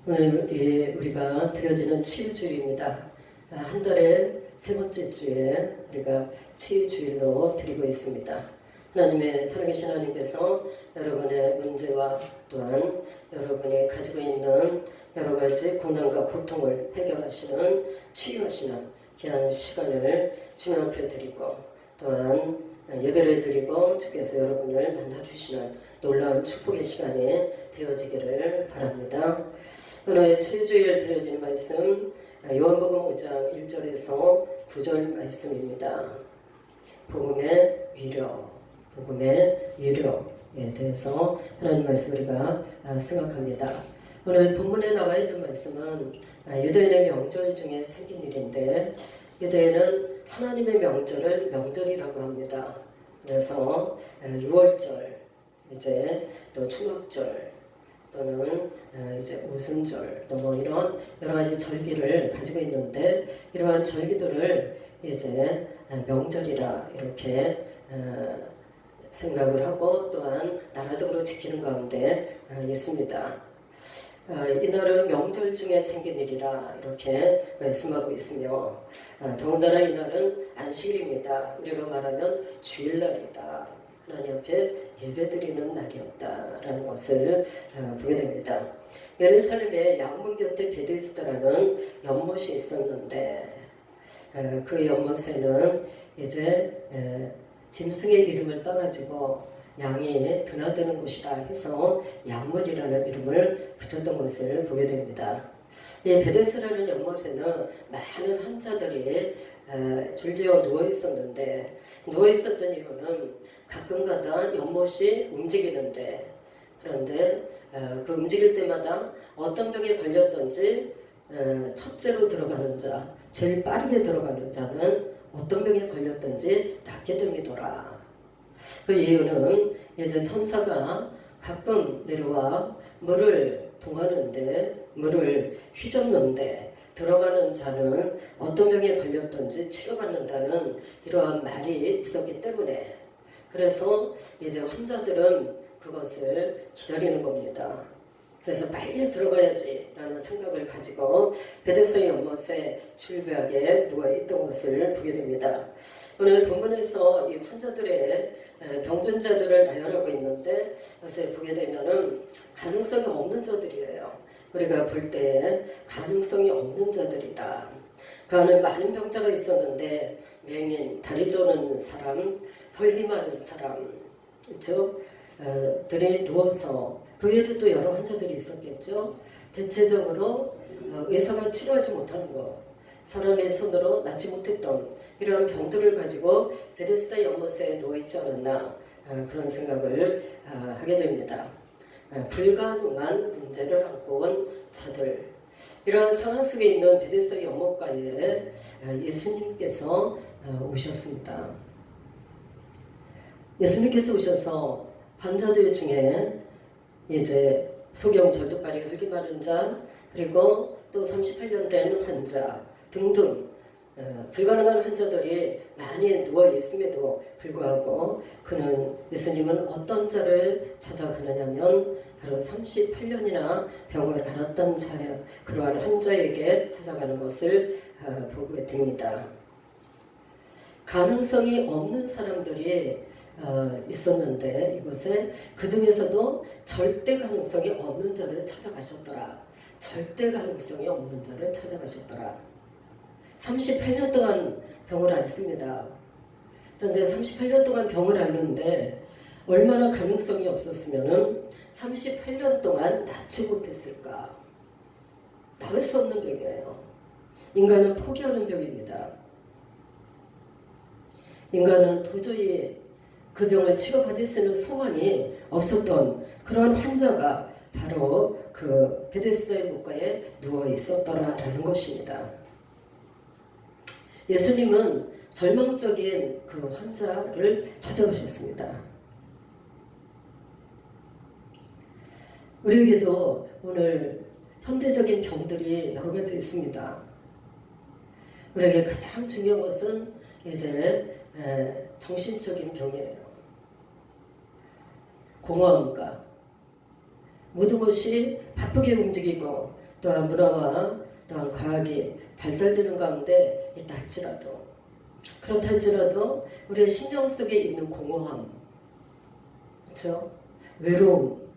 오늘 우리가 드려지는 치유주일입니다. 한 달의 세 번째 주에 우리가 치유주일로 드리고 있습니다. 하나님의 살아계신 하나님께서 여러분의 문제와 또한 여러분이 가지고 있는 여러 가지 고난과 고통을 해결하시는 치유하시는 귀한 시간을 주님 앞에 드리고 또한 예배를 드리고 주께서 여러분을 만나주시는 놀라운 축복의 시간이 되어지기를 바랍니다. 오늘 치유주일 드려지는 말씀 요한복음 5장 1절에서 9절 말씀입니다. 복음의 위로에 대해서 하나님 말씀 우리가 생각합니다. 오늘 본문에 나와 있는 말씀은 유대인의 명절 중에 생긴 일인데 유대인은 하나님의 명절을 명절이라고 합니다. 그래서 6월절, 이제 또 초막절 또는 이제 오순절 또 뭐 이런 여러 가지 절기를 가지고 있는데 이러한 절기들을 이제 명절이라 이렇게 생각을 하고 또한 나라적으로 지키는 가운데 있습니다. 이날은 명절 중에 생긴 일이라 이렇게 말씀하고 있으며 더군다나 이날은 안식일입니다. 우리로 말하면 주일날이다. 하나님 앞에 예배드리는 날이었다라는 것을 보게 됩니다. 예루살렘에 양문 곁에 베데스다라는 연못이 있었는데 그 연못에는 이제 짐승의 이름을 떠가지고 양이 드나드는 곳이라 해서 양문이라는 이름을 붙였던 것을 보게 됩니다. 이 베데스라는 연못에는 많은 환자들이 줄지어 누워 있었는데 누워 있었던 이유는 가끔가다 연못이 움직이는데 그런데 그 움직일 때마다 어떤 병에 걸렸던지 첫째로 들어가는 자, 제일 빠르게 들어가는 자는 어떤 병에 걸렸던지 낫게 됩니더라. 그 이유는 이제 천사가 가끔 내려와 물을 동하는데 물을 휘젓는데 들어가는 자는 어떤 병에 걸렸던지 치료받는다는 이러한 말이 있었기 때문에 그래서 이제 환자들은 그것을 기다리는 겁니다. 그래서 빨리 들어가야지 라는 생각을 가지고 베데스다 연못에 출배하게 누워있던 것을 보게 됩니다. 오늘 본문에서 이 환자들의 병든자들을 나열하고 있는데 그것을 보게 되면은 가능성이 없는 자들이에요. 우리가 볼 때 가능성이 없는 자들이다. 그 안에 많은 병자가 있었는데 맹인, 다리 저는 사람, 혈기 많은 사람, 그렇죠? 들이 누워서 그 외에도 또 여러 환자들이 있었겠죠. 대체적으로 의사가 치료하지 못하는 것, 사람의 손으로 낫지 못했던 이러한 병들을 가지고 베데스다 연못에 누워있지 않았나 그런 생각을 하게 됩니다. 불가능한 문제를 안고 온 자들, 이러한 상황 속에 있는 베데스다 연못가에 예수님께서 오셨습니다. 예수님께서 오셔서 환자들 중에 이제 소경, 절도까리, 혈기 마른 자, 그리고 또 38년 된 환자 등등 불가능한 환자들이 많이 누워 있음에도 불구하고 예수님은 어떤 자를 찾아가느냐면 바로 38년이나 병을 앓았던 자예요. 그러한 환자에게 찾아가는 것을 보게 됩니다. 가능성이 없는 사람들이 있었는데 이곳에 그 중에서도 절대 가능성이 없는 자를 찾아가셨더라. 절대 가능성이 없는 자를 찾아가셨더라. 38년 동안 병을 앓습니다. 그런데 38년 동안 병을 앓는데 얼마나 가능성이 없었으면은 38년 동안 낫지 못했을까? 나을 수 없는 병이에요. 인간은 포기하는 병입니다. 인간은 도저히 그 병을 치료받을 수 있는 소망이 없었던 그런 환자가 바로 그 베데스다의 물가에 누워 있었더라라는 것입니다. 예수님은 절망적인 그 환자를 찾아오셨습니다. 우리에게도 오늘 현대적인 병들이 여러 가지 있습니다. 우리에게 가장 중요한 것은 이제 정신적인 병이에요. 공허함과 모든 것이 바쁘게 움직이고 또한 문화와 또한 과학이 발달되는 가운데 있다 할지라도, 그렇다 할지라도 우리의 심령 속에 있는 공허함, 그렇죠? 외로움,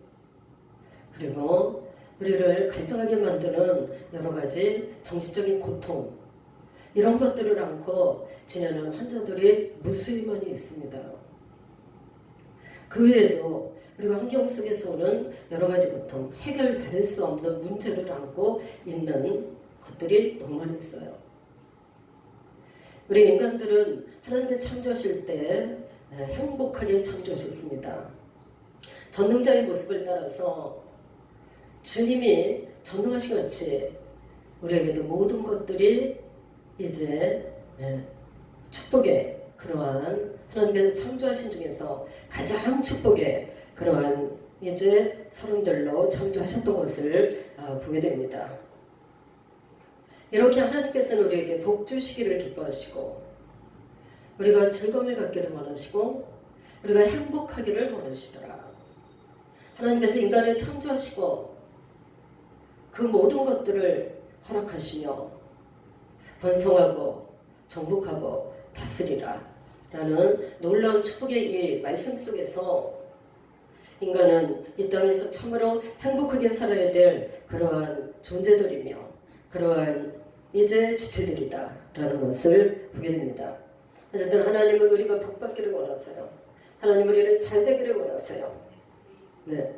그리고 우리를 갈등하게 만드는 여러 가지 정신적인 고통, 이런 것들을 안고 지내는 환자들이 무수히 많이 있습니다. 그 외에도 우리가 환경 속에서 오는 여러 가지 고통, 해결받을 수 없는 문제를 안고 있는 것들이 너무 많이 있어요. 우리 인간들은 하나님의 창조하실 때 행복하게 창조하셨습니다. 전능자의 모습을 따라서 주님이 전능하신 같이 우리에게도 모든 것들이 이제 축복의 그러한 하나님께서 창조하신 중에서 가장 축복의 그러한 이제 사람들로 창조하셨던 것을 보게 됩니다. 이렇게 하나님께서는 우리에게 복 주시기를 기뻐하시고, 우리가 즐거움을 갖기를 원하시고, 우리가 행복하기를 원하시더라. 하나님께서 인간을 창조하시고 그 모든 것들을 허락하시며 번성하고 정복하고 다스리라 라는 놀라운 축복의 이 말씀 속에서 인간은 이 땅에서 참으로 행복하게 살아야 될 그러한 존재들이며 그러한 이제 지체들이다 라는 것을 보게 됩니다. 어쨌든 하나님은 우리가 복받기를 원하세요. 하나님은 우리를 잘 되기를 원하세요. 네.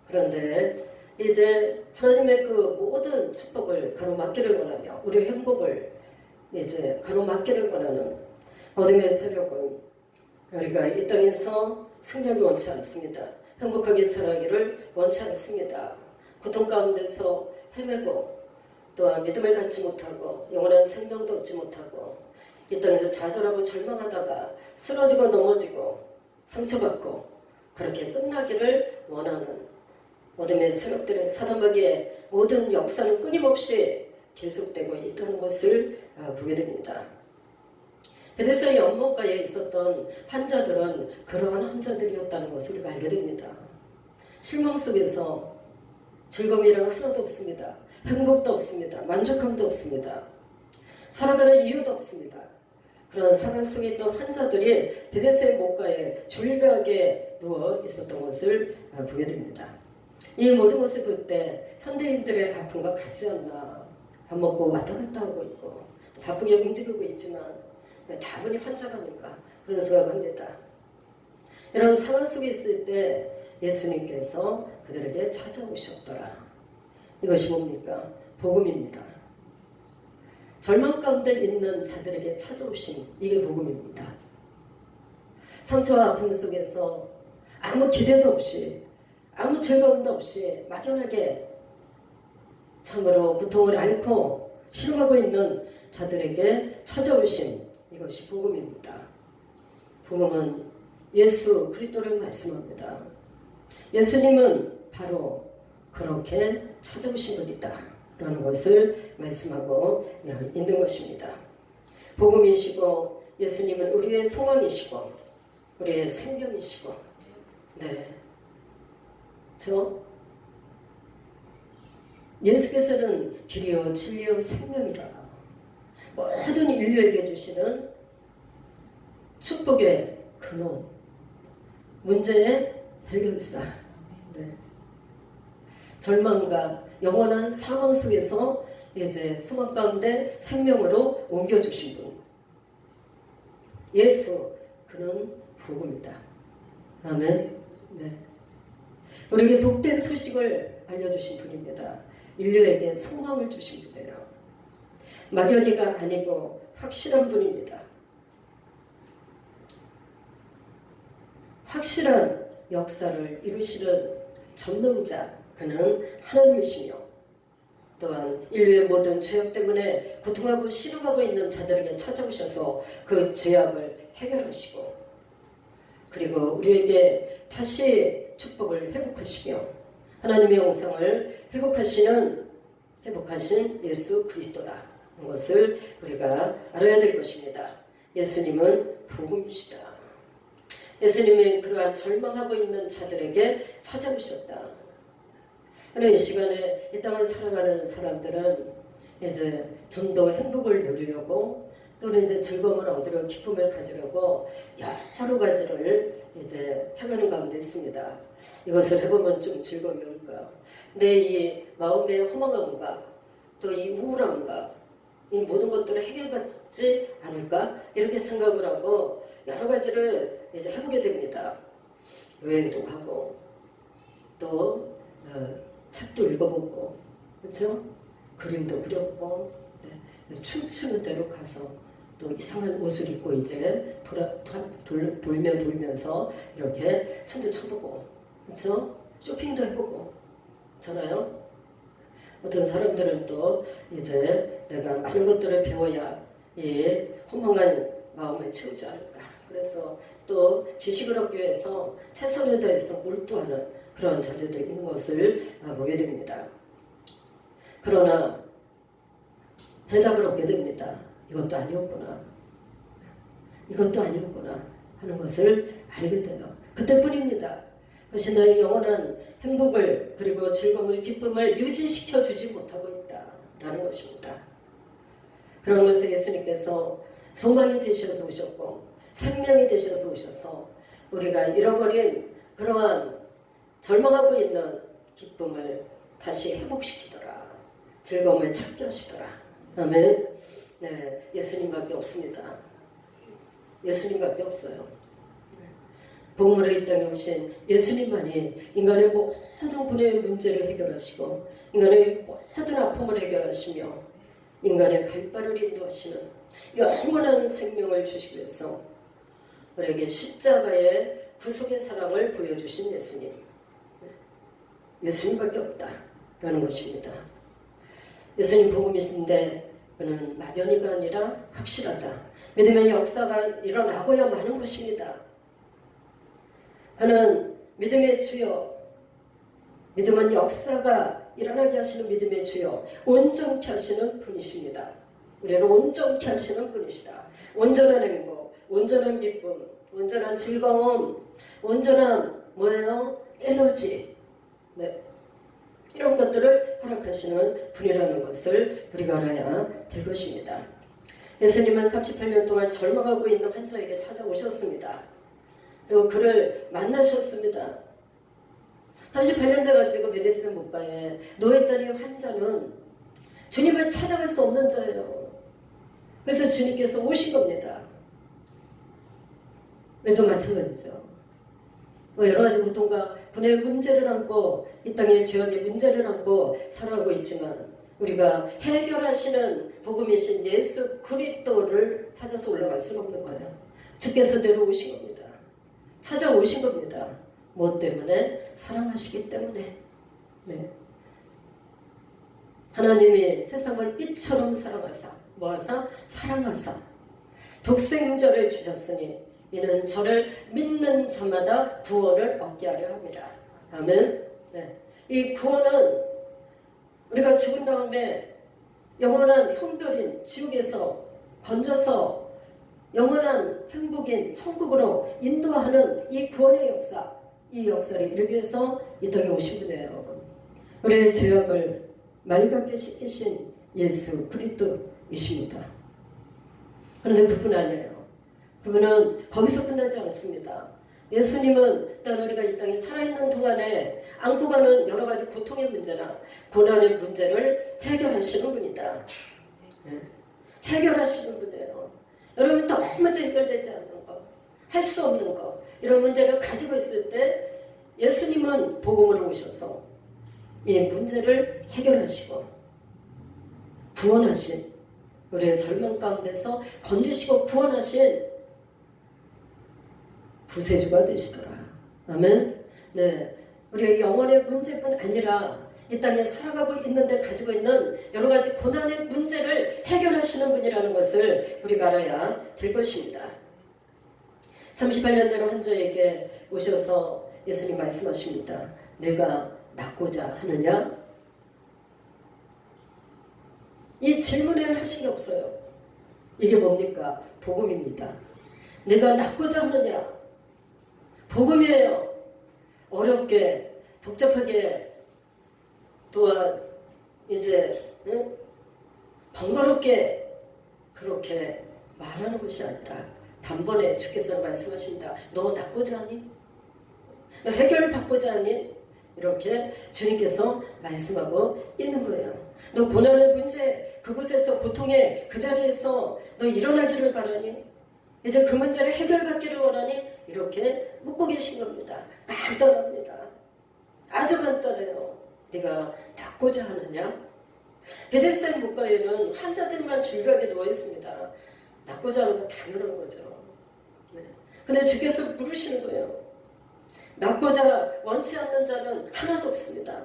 그런데 이제 하나님의 그 모든 축복을 가로막기를 원하며 우리의 행복을 이제 가로막기를 원하는 어둠의 세력은 우리가 이 땅에서 생명이 원치 않습니다. 행복하게 살아가기를 원치 않습니다. 고통 가운데서 헤매고 또한 믿음을 갖지 못하고 영원한 생명도 얻지 못하고 이 땅에서 좌절하고 절망하다가 쓰러지고 넘어지고 상처받고 그렇게 끝나기를 원하는 어둠의 세력들의 사단마귀의 모든 역사는 끊임없이 계속되고 있다는 것을 보게 됩니다. 베데스다 연못가에 있었던 환자들은 그러한 환자들이었다는 것을 알게 됩니다. 실망 속에서 즐거움이라는 하나도 없습니다. 행복도 없습니다. 만족함도 없습니다. 살아가는 이유도 없습니다. 그런 상황 속에 있던 환자들이 베데스다 목가에 졸려하게 누워 있었던 것을 보게 됩니다. 이 모든 것을 볼 때 현대인들의 아픔과 같지 않나. 밥 먹고 왔다 갔다 하고 있고 바쁘게 움직이고 있지만 왜 다분히 환자가니까 그런 생각을 합니다. 이런 상황 속에 있을 때 예수님께서 그들에게 찾아오셨더라. 이것이 뭡니까? 복음입니다. 절망 가운데 있는 자들에게 찾아오신 이게 복음입니다. 상처와 아픔 속에서 아무 기대도 없이 아무 즐거움도 없이 막연하게 참으로 고통을 앓고 실험하고 있는 자들에게 찾아오신 이것이 복음입니다. 복음은 예수 그리스도를 말씀합니다. 예수님은 바로 그렇게 찾아오신 분이다 라는 것을 말씀하고 있는 것입니다. 복음이시고 예수님은 우리의 소망이시고 우리의 생명이시고 예수께서는 길이요 진리요 생명이라 모든 인류에게 주시는 축복의 근원, 문제의 해결사. 절망과 영원한 사망 속에서 이제 소망 가운데 생명으로 옮겨주신 분. 예수, 그는 복음이다. 아멘. 우리에게 복된 소식을 알려주신 분입니다. 인류에게 소망을 주신 분이에요. 막연히가 아니고 확실한 분입니다. 확실한 역사를 이루시는 전능자, 그는 하나님이시며 또한 인류의 모든 죄악 때문에 고통하고 신음하고 있는 자들에게 찾아오셔서 그 죄악을 해결하시고 그리고 우리에게 다시 축복을 회복하시며 하나님의 영성을 회복하신 예수 그리스도라는 것을 우리가 알아야 될 것입니다. 예수님은 복음이시다. 예수님이 그러한 절망하고 있는 자들에게 찾아오셨다. 그런 이 시간에 이 땅을 살아가는 사람들은 이제 좀 더 행복을 누리려고 또는 이제 즐거움을 얻으려 기쁨을 가지려고 여러 가지를 이제 해가는 가운데 있습니다. 이것을 해보면 좀 즐거움이 올까? 근데 이 마음의 허망함과 또 이 우울함과 이 모든 것들을 해결받지 않을까? 이렇게 생각을 하고 여러 가지를 이제 해보게 됩니다. 여행도 가고 또 책도 읽어보고 그렇죠? 그림도 그려보고 춤추는 데로 가서 또 이상한 옷을 입고 이제 돌면서 이렇게 춤도 춰보고 그렇죠? 쇼핑도 해보고 그렇잖아요? 어떤 사람들은 또 이제 내가 많은 것들을 배워야 이 허망한 마음을 채우지 않을까. 그래서 또 지식을 얻기 위해서 최선을 다해서 몰두하는 그런 자들도 있는 것을 보게 됩니다. 그러나 대답을 얻게 됩니다. 이것도 아니었구나. 이것도 아니었구나 하는 것을 알게 돼요. 그때뿐입니다. 그것이 너의 영원한 행복을 그리고 즐거움을 기쁨을 유지시켜 주지 못하고 있다라는 것입니다. 그런 것을 예수님께서 소망이 되셔서 오셨고 생명이 되셔서 오셔서 우리가 잃어버린 그러한 절망하고 있는 기쁨을 다시 회복시키더라. 즐거움을 찾게 하시더라. 아멘. 네, 예수님밖에 없습니다. 예수님밖에 없어요. 복물의 이 땅에 오신 예수님만이 인간의 모든 분의 문제를 해결하시고 인간의 모든 아픔을 해결하시며 인간의 갈 바를 인도하시는 영원한 생명을 주시기 위해서 우리에게 십자가의 구속의 사랑을 보여주신 예수님. 예수님밖에 없다라는 것입니다. 예수님 복음이신데 그는 막연히가 아니라 확실하다. 믿음의 역사가 일어나고야 마는 것입니다. 그는 믿음의 주여, 믿음은 역사가 일어나게 하시는 믿음의 주여, 온전케 하시는 분이십니다. 우리를 온전케 하시는 분이시다. 온전한 행복, 온전한 기쁨, 온전한 즐거움, 온전한 뭐예요? 에너지. 네. 이런 것들을 허락하시는 분이라는 것을 우리가 알아야 될 것입니다. 예수님은 38년 동안 절망하고 있는 환자에게 찾아오셨습니다. 그리고 그를 만나셨습니다. 38년 돼가지고 베데스다 못가에 누워있던 이 환자는 주님을 찾아갈 수 없는 자예요. 그래서 주님께서 오신 겁니다. 우리도 마찬가지죠. 여러 가지 고통과 분의 문제를 안고 이 땅의 죄악의 문제를 안고 살아가고 있지만 우리가 해결하시는 복음이신 예수 그리스도를 찾아서 올라갈 수는 없는 거예요. 주께서 데려오신 겁니다. 찾아오신 겁니다. 무엇 때문에? 사랑하시기 때문에. 네. 하나님이 세상을 빛처럼 사랑하사 뭐하사? 사랑하사 독생자를 주셨으니 이는 저를 믿는 자마다 구원을 얻게 하려 함이라. 아멘. 네. 이 구원은 우리가 죽은 다음에 영원한 형벌인 지옥에서 건져서 영원한 행복인 천국으로 인도하는 이 구원의 역사, 이 역사를 이루기 위해서 이 땅에 오신 분이에요. 우리의 죄악을 맑게 씻기신 예수 그리스도이십니다. 그런데 그뿐 아니에요. 그분은 거기서 끝나지 않습니다. 예수님은 또 우리가 이 땅에 살아있는 동안에 안고 가는 여러 가지 고통의 문제나 고난의 문제를 해결하시는 분이다. 네. 해결하시는 분이에요. 여러분 도무지 해결되지 않는 것, 할 수 없는 것, 이런 문제를 가지고 있을 때 예수님은 복음으로 오셔서 이 문제를 해결하시고 구원하신 우리의 절망 가운데서 건지시고 구원하신 구세주가 되시더라. 아멘. 네, 우리의 영혼의 문제뿐 아니라 이 땅에 살아가고 있는데 가지고 있는 여러 가지 고난의 문제를 해결하시는 분이라는 것을 우리가 알아야 될 것입니다. 38년 된 환자에게 오셔서 예수님 말씀하십니다. 내가 낫고자 하느냐? 이 질문에는 하신 게 없어요. 이게 뭡니까? 복음입니다. 내가 낫고자 하느냐? 복음이에요. 어렵게 복잡하게 또한 이제 번거롭게 그렇게 말하는 것이 아니라 단번에 주께서 말씀하십니다. 너 낫고자 하니? 너 해결을 받고자 하니? 이렇게 주님께서 말씀하고 있는 거예요. 너 고난의 문제, 그곳에서 고통의 그 자리에서 너 일어나기를 바라니? 이제 그 문제를 해결받기를 원하니? 이렇게 묻고 계신 겁니다. 간단합니다. 아주 간단해요. 네가 낫고자 하느냐? 베데스다의 목가에는 환자들만 줄벽에 누워 있습니다. 낫고자 하는 건 당연한 거죠. 네. 근데 주께서 부르시는 거예요. 낫고자 원치 않는 자는 하나도 없습니다.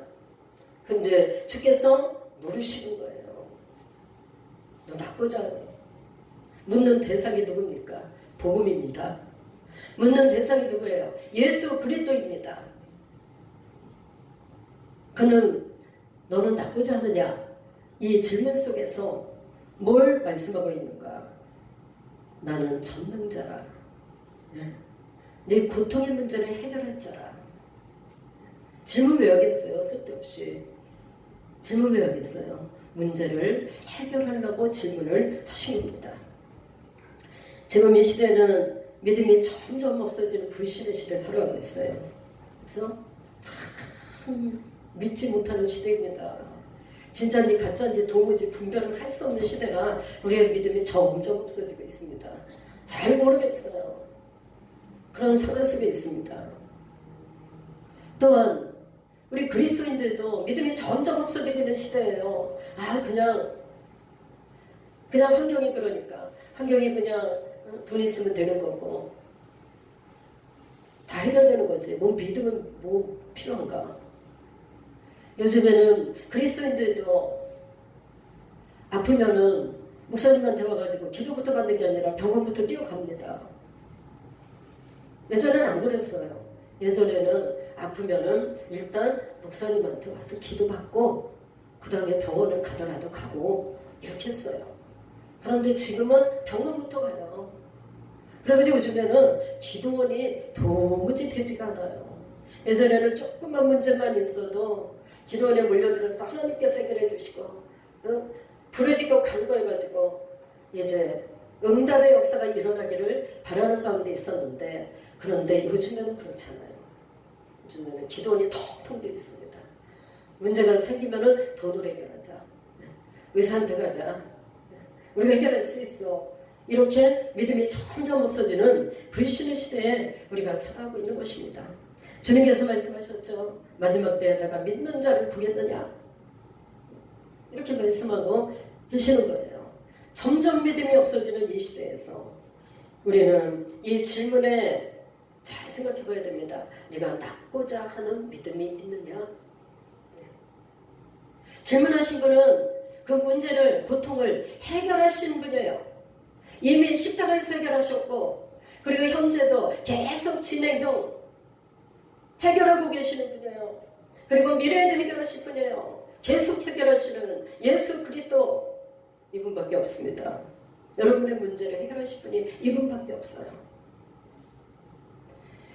근데 주께서 물으시는 거예요. 너 낫고자 하니? 묻는 대상이 누굽니까? 복음입니다. 묻는 대상이 누구예요? 예수 그리스도입니다. 그는 너는 낫고자 하느냐? 이 질문 속에서 뭘 말씀하고 있는가? 나는 전능자라. 네 고통의 문제를 해결할 자라. 질문 왜 하겠어요? 쓸데없이. 질문 왜 하겠어요? 문제를 해결하려고 질문을 하신 겁니다. 지금 이 시대는 믿음이 점점 없어지는 불신의 시대에 살아가고 있어요. 그렇죠? 참 믿지 못하는 시대입니다. 진짜인지 가짜인지 도무지 분별을 할 수 없는 시대라 우리의 믿음이 점점 없어지고 있습니다. 잘 모르겠어요. 그런 상황 속에 있습니다. 또한 우리 그리스도인들도 믿음이 점점 없어지고 있는 시대예요. 그냥 환경이 그러니까 환경이 그냥 돈 있으면 되는 거고 다 해결되는 거지. 뭐 믿음은 뭐 필요한가? 요즘에는 그리스도인들도 아프면은 목사님한테 와가지고 기도부터 받는 게 아니라 병원부터 뛰어갑니다. 예전에는 안 그랬어요. 예전에는 아프면은 일단 목사님한테 와서 기도받고 그 다음에 병원을 가더라도 가고 이렇게 했어요. 그런데 지금은 병원부터 가요. 그래가지고 요즘에는 기도원이 도무지 되지가 않아요. 예전에는 조금만 문제만 있어도 기도원에 몰려들어서 하나님께서 해결해 주시고 부르짖고 간구해가지고 이제 응답의 역사가 일어나기를 바라는 가운데 있었는데 그런데 요즘에는 그렇잖아요. 요즘에는 기도원이 텅텅 비어 있습니다. 문제가 생기면은 돈으로 해결하자. 의사한테 가자. 우리가 해결할 수 있어. 이렇게 믿음이 점점 없어지는 불신의 시대에 우리가 살아가고 있는 것입니다. 주님께서 말씀하셨죠. 마지막 때에 내가 믿는 자를 보겠느냐. 이렇게 말씀하고 계시는 거예요. 점점 믿음이 없어지는 이 시대에서 우리는 이 질문에 잘 생각해 봐야 됩니다. 네가 낫고자 하는 믿음이 있느냐? 질문하신 분은 그 문제를, 고통을 해결하신 분이에요. 이미 십자가에서 해결하셨고 그리고 현재도 계속 진행형 해결하고 계시는 분이에요. 그리고 미래에도 해결하실 분이에요. 계속 해결하시는 예수 그리스도 이분밖에 없습니다. 여러분의 문제를 해결하실 분이 이분밖에 없어요.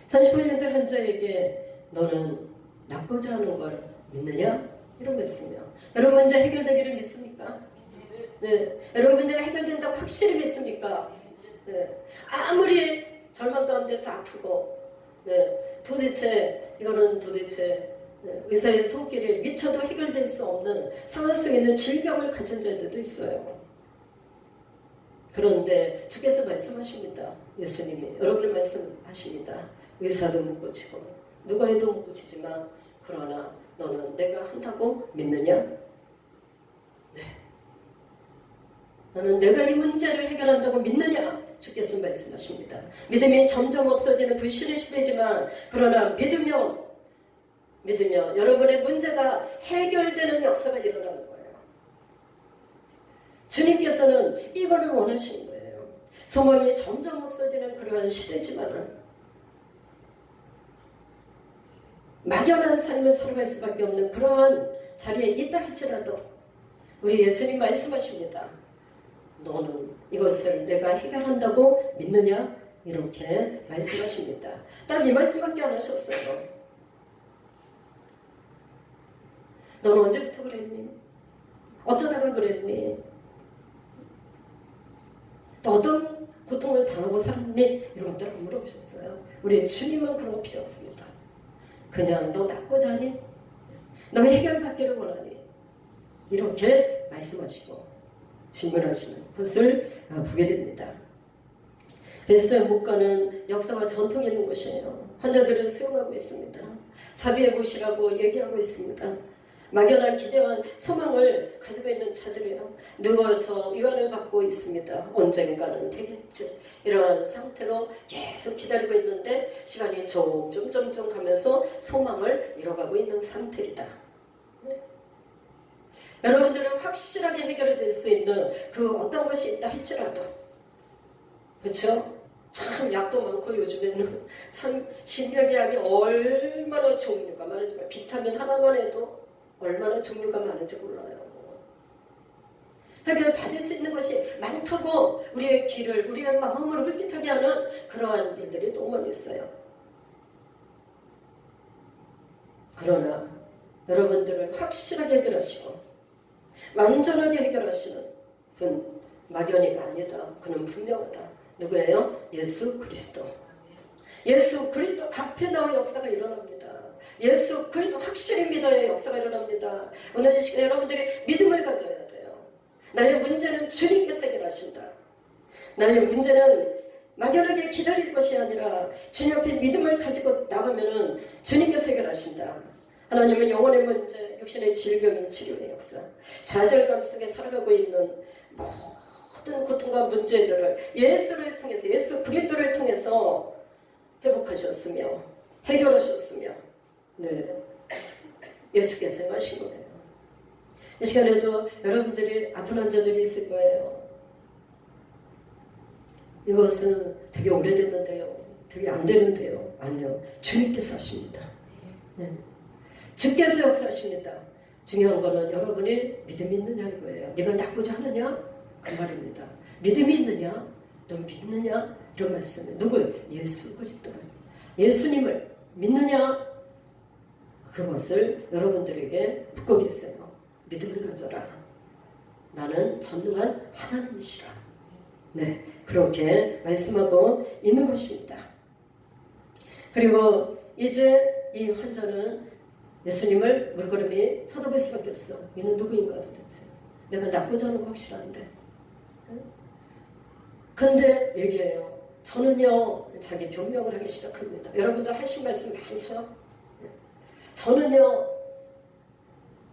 38년대 환자에게 너는 낫고자 하는 걸 믿느냐? 이런 말씀이요. 여러분 문제 해결되기를 믿습니까? 네. 여러분 문제가 해결된다고 확실히 믿습니까? 네. 아무리 절망 가운데서 아프고 도대체 의사의 손길에 미쳐도 해결될 수 없는 상황 속에 있는 질병을 가진 자들도 있어요. 그런데 주께서 말씀하십니다. 예수님이 여러분을 말씀하십니다. 의사도 못 고치고 누가 해도 못 고치지만 그러나 너는 내가 한다고 믿느냐? 네. 너는 내가 이 문제를 해결한다고 믿느냐? 주께서 말씀하십니다. 믿음이 점점 없어지는 불신의 시대지만 그러나 믿으면 여러분의 문제가 해결되는 역사가 일어나는 거예요. 주님께서는 이거를 원하시는 거예요. 소망이 점점 없어지는 그러한 시대지만은 막연한 삶을 살아갈 수밖에 없는 그러한 자리에 있다 할지라도 우리 예수님 말씀하십니다. 너는 이것을 내가 해결한다고 믿느냐? 이렇게 말씀하십니다. 딱 이 말씀밖에 안 하셨어요. 너는 언제부터 그랬니? 어쩌다가 그랬니? 또 어떤 고통을 당하고 살았니? 이런 것들을 안 물어보셨어요. 우리 주님은 그런 거 필요 없습니다. 그냥 너 낫고자 하니? 너 해결받기를 원하니? 이렇게 말씀하시고 질문하시는 것을 보게 됩니다. 베데스다 목가는 역사와 전통이 있는 곳이에요. 환자들을 수용하고 있습니다. 자비의 못이라고 얘기하고 있습니다. 막연한 기대와 소망을 가지고 있는 자들이요. 누워서 위안을 받고 있습니다. 언젠가는 되겠지. 이러한 상태로 계속 기다리고 있는데 시간이 점점 가면서 소망을 잃어가고 있는 상태이다. 여러분들은 확실하게 해결될 수 있는 그 어떤 것이 있다 할지라도, 그렇죠? 참 약도 많고 요즘에는 참 신경약이 얼마나 종류가 많은지, 비타민 하나만 해도 얼마나 종류가 많은지 몰라요. 해결 받을 수 있는 것이 많다고 우리의 귀를, 우리의 마음을 홀깃하게 하는 그러한 일들이 너무 많이 있어요. 그러나 여러분들은 확실하게 해결하시고 완전하게 해결하시는 그는 막연히가 아니다. 그는 분명하다. 누구예요? 예수 그리스도. 예수 그리스도 앞에 나와 역사가 일어납니다. 예수 그리스도 확실히 믿어야 역사가 일어납니다. 오늘 이 시간 여러분들이 믿음을 가져야 돼요. 나의 문제는 주님께서 해결하신다. 나의 문제는 막연하게 기다릴 것이 아니라 주님 앞에 믿음을 가지고 나가면은 주님께서 해결하신다. 하나님은 영혼의 문제, 육신의 질병의 치료의 역사, 좌절감 속에 살아가고 있는 모든 고통과 문제들을 예수를 통해서, 예수 그리스도를 통해서 회복하셨으며 해결하셨으며, 네, 예수께서 행하신 거예요. 이 시간에도 여러분들이 아픈 환자들이 있을 거예요. 이것은 되게 오래됐는데요, 되게 안 되는데요. 아니요, 주님께서 하십니다. 네. 주께서 역사하십니다. 중요한 거는 여러분이 믿음이 있느냐 이거예요. 네가 낫고자 하느냐? 그 말입니다. 믿음이 있느냐? 너 믿느냐? 이런 말씀이에요. 누굴? 예수 그리스도를, 예수님을 믿느냐? 그것을 여러분들에게 묻고 계세요. 믿음을 가져라. 나는 전능한 하나님이시라. 네, 그렇게 말씀하고 있는 것입니다. 그리고 이제 이 환자는 예수님을 물끄러미 쳐다볼 수밖에 없어. 얘는 누구인가 도대체. 내가 낫고자 하는 거 확실한데. 근데 얘기해요. 저는요, 자기 변명을 하기 시작합니다. 여러분도 하신 말씀 많죠? 저는요,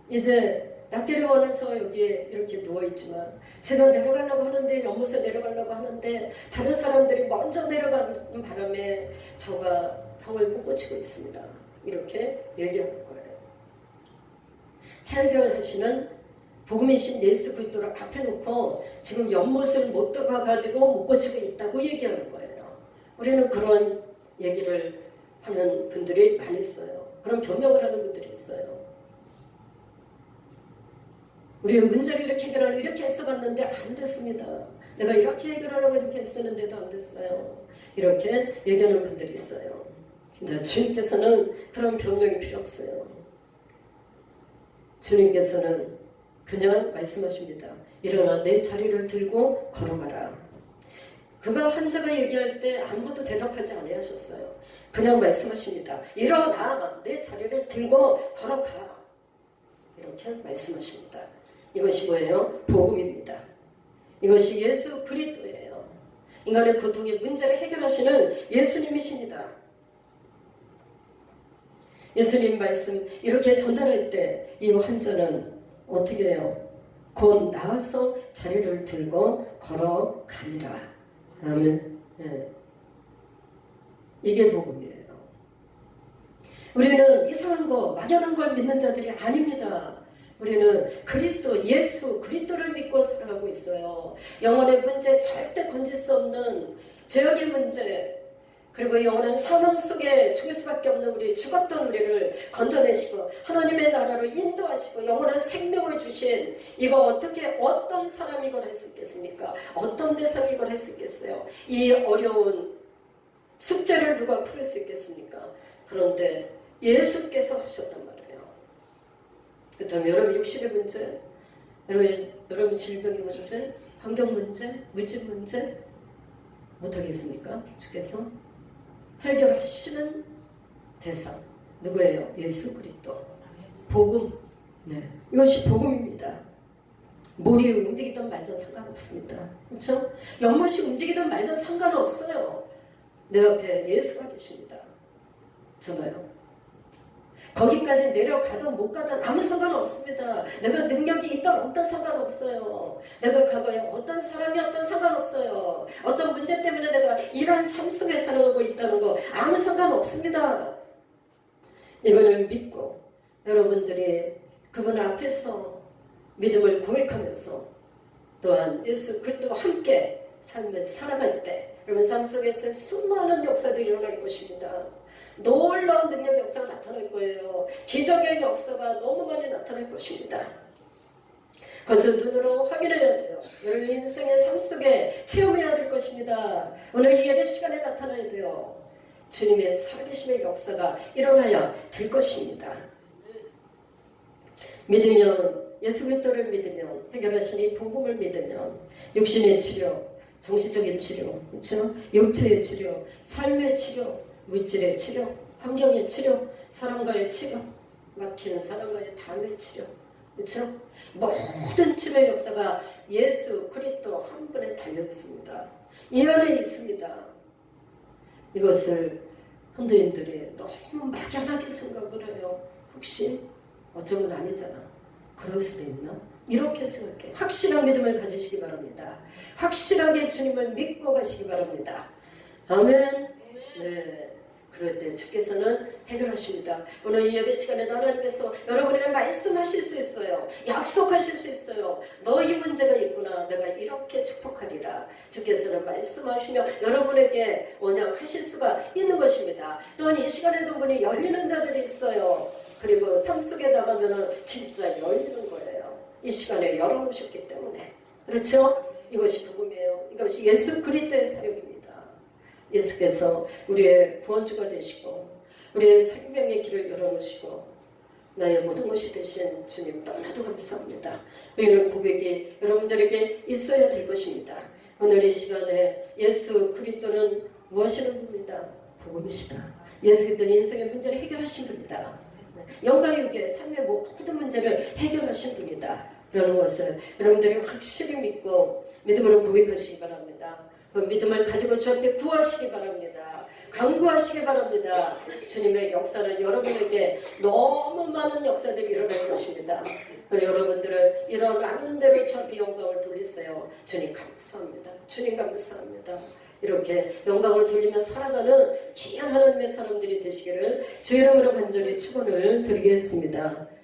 이제 낫기를 원해서 여기에 이렇게 누워있지만 제가 내려가려고 하는데, 연못에 내려가려고 하는데 다른 사람들이 먼저 내려가는 바람에 저가 병을 못 고치고 있습니다. 이렇게 얘기하는 거예요. 해결하시는 복음이신 예수 그리스도를 앞에 놓고 지금 연못을 못 들어가가지고 못 고치고 있다고 얘기하는 거예요. 우리는 그런 얘기를 하는 분들이 많이 있어요. 그런 변명을 하는 분들이 있어요. 우리의 문제를 이렇게 해결하려고 이렇게 애써봤는데 안 됐습니다. 내가 이렇게 해결하려고 이렇게 애쓰는데도 안 됐어요. 이렇게 얘기하는 분들이 있어요. 근데 주님께서는 그런 변명이 필요 없어요. 주님께서는 그냥 말씀하십니다. 일어나 내 자리를 들고 걸어가라. 그가 환자가 얘기할 때 아무것도 대답하지 아니하셨어요. 그냥 말씀하십니다. 일어나 내 자리를 들고 걸어가. 이렇게 말씀하십니다. 이것이 뭐예요? 복음입니다. 이것이 예수 그리스도예요. 인간의 고통의 문제를 해결하시는 예수님이십니다. 예수님 말씀 이렇게 전달할 때 이 환자는 어떻게 해요? 곧 나와서 자리를 들고 걸어가니라. 아멘. 네. 이게 복음이에요. 우리는 이상한 거, 막연한 걸 믿는 자들이 아닙니다. 우리는 그리스도, 예수 그리스도를 믿고 살아가고 있어요. 영혼의 문제, 절대 건질 수 없는 죄악의 문제, 그리고 영원한 사망 속에 죽을 수밖에 없는 우리, 죽었던 우리를 건져내시고 하나님의 나라로 인도하시고 영원한 생명을 주신, 이거 어떻게, 어떤 사람이 이걸 할 수 있겠습니까? 어떤 대상이 이걸 할 수 있겠어요? 이 어려운 숙제를 누가 풀을 수 있겠습니까? 그런데 예수께서 하셨단 말이에요. 그렇다면 여러분 육신의 문제, 여러분 질병의 문제, 환경 문제, 물질 문제 못하겠습니까? 주께서 해결하시는 대상 누구예요? 예수 그리스도. 복음. 네, 이것이 복음입니다. 머리 움직이든 말든 상관없습니다. 그렇죠? 연못이 움직이든 말든 상관없어요. 내 앞에 예수가 계십니다. 정말요. 거기까지 내려가든 못 가든 아무 상관없습니다. 내가 능력이 있든 없든 상관없어요. 내가 과거에 어떤 사람이었든 상관없어요. 어떤 문제 때문에 내가 이러한 삶 속에 살아가고 있다는 거 아무 상관없습니다. 이거를 믿고 여러분들이 그분 앞에서 믿음을 고백하면서 또한 예수 그리스도와 함께 삶을 살아갈 때 여러분 삶 속에서 수많은 역사들이 일어날 것입니다. 놀라운 능력 역사가 나타날 거예요. 기적의 역사가 너무 많이 나타날 것입니다. 그것을 눈으로 확인해야 돼요. 여러분 인생의 삶 속에 체험해야 될 것입니다. 오늘 이 예배 시간에 나타나야 돼요. 주님의 살아계심의 역사가 일어나야 될 것입니다. 믿으면 예수 그리스도를 믿으면 해결하신 이 복음을 믿으면 육신의 치료, 정신적인 치료, 그렇죠? 육체의 치료, 삶의 치료, 물질의 치료, 환경의 치료, 사람과의 치료, 막히는 사람과의 담의 치료, 그렇죠? 모든 치료의 역사가 예수 그리스도 한 분에 달려 있습니다. 이 안에 있습니다. 이것을 현대인들이 너무 막연하게 생각을 해요. 혹시 어쩌면 아니잖아. 그럴 수도 있나? 이렇게 생각해. 확실한 믿음을 가지시기 바랍니다. 확실하게 주님을 믿고 가시기 바랍니다. 아멘. 네. 그럴 때 주께서는 해결하십니다. 오늘 이 예배 시간에 하나님께서 여러분에게 말씀하실 수 있어요. 약속하실 수 있어요. 너희 문제가 있구나. 내가 이렇게 축복하리라. 주께서는 말씀하시며 여러분에게 언약하실 수가 있는 것입니다. 또한 이 시간에도 문이 열리는 자들이 있어요. 그리고 삶 속에 나가면은 진짜 열리는 거예요. 이 시간에 열어놓으셨기 때문에. 그렇죠? 이것이 복음이에요. 이것이 예수 그리스도의 사역입니다. 예수께서 우리의 구원주가 되시고 우리의 생명의 길을 열어놓으시고 나의 모든 것이 되신 주님 너무나도 감사합니다. 이런 고백이 여러분들에게 있어야 될 것입니다. 오늘 이 시간에 예수 그리스도는 무엇이는 분입니다. 복음이시다. 예수 그리스도는 인생의 문제를 해결하신 분이다. 영광유게 삶의 모든 문제를 해결하신 분이다. 라는 것을 여러분들이 확실히 믿고 믿음으로 고백하시기 바랍니다. 그 믿음을 가지고 주 앞에 구하시기 바랍니다. 간구하시기 바랍니다. 주님의 역사는 여러분에게 너무 많은 역사들이 일어날 것입니다. 그리고 여러분들은 일어나는 대로 주 앞에 영광을 돌리세요. 주님 감사합니다. 주님 감사합니다. 이렇게 영광을 돌리며 살아가는 귀한 하나님의 사람들이 되시기를 주 이름으로 간절히 축원을 드리겠습니다.